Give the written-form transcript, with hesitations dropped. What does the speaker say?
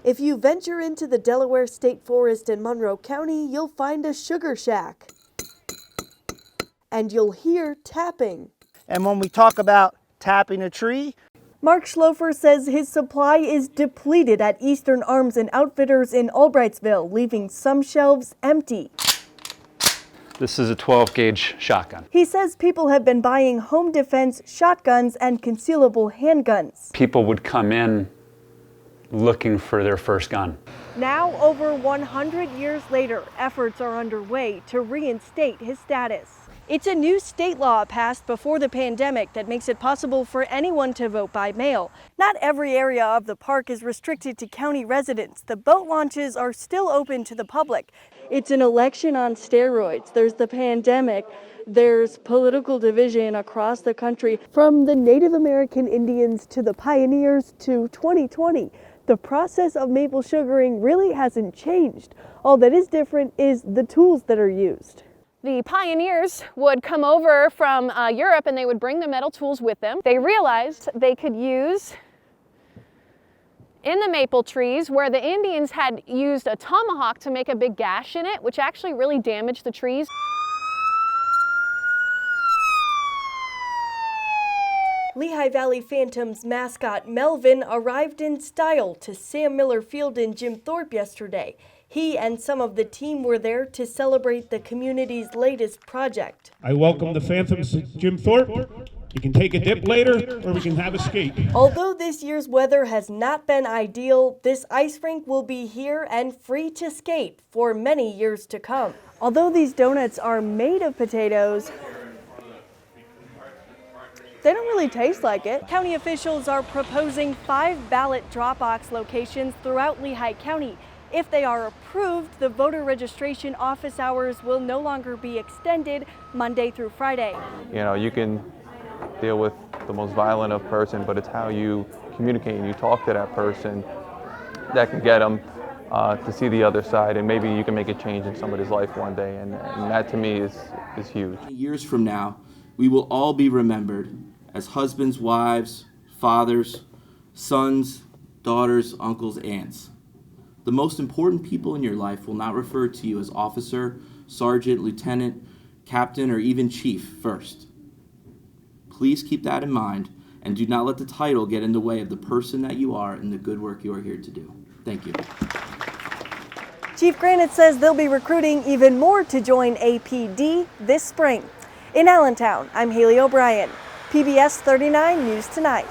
If you venture into the Delaware State Forest in Monroe County, you'll find a sugar shack. And you'll hear tapping. And when we talk about tapping a tree, Mark Schlofer says his supply is depleted at Eastern Arms and Outfitters in Albrightsville, leaving some shelves empty. This is a 12-gauge shotgun. He says people have been buying home defense shotguns and concealable handguns. People would come in looking for their first gun. Now, over 100 years later, efforts are underway to reinstate his status. It's a new state law passed before the pandemic that makes it possible for anyone to vote by mail. Not every area of the park is restricted to county residents. The boat launches are still open to the public. It's an election on steroids. There's the pandemic. There's political division across the country. From the Native American Indians to the pioneers to 2020, the process of maple sugaring really hasn't changed. All that is different is the tools that are used. The pioneers would come over from Europe and they would bring the metal tools with them. They realized they could use in the maple trees where the Indians had used a tomahawk to make a big gash in it, which actually really damaged the trees. Lehigh Valley Phantoms mascot Melvin arrived in style to Sam Miller Field in Jim Thorpe yesterday. He and some of the team were there to celebrate the community's latest project. I welcome the Phantoms to Jim Thorpe. You can take a dip later, or we can have a skate. Although this year's weather has not been ideal, this ice rink will be here and free to skate for many years to come. Although these donuts are made of potatoes, they don't really taste like it. County officials are proposing 5 ballot drop-box locations throughout Lehigh County. If they are approved, the voter registration office hours will no longer be extended Monday through Friday. You know, you can deal with the most violent of person, but it's how you communicate and you talk to that person that can get them to see the other side, and maybe you can make a change in somebody's life one day, and that to me is huge. Years from now, we will all be remembered as husbands, wives, fathers, sons, daughters, uncles, aunts. The most important people in your life will not refer to you as officer, sergeant, lieutenant, captain, or even chief first. Please keep that in mind and do not let the title get in the way of the person that you are and the good work you are here to do. Thank you. Chief Granite says they'll be recruiting even more to join APD this spring. In Allentown, I'm Haley O'Brien, PBS 39 News Tonight.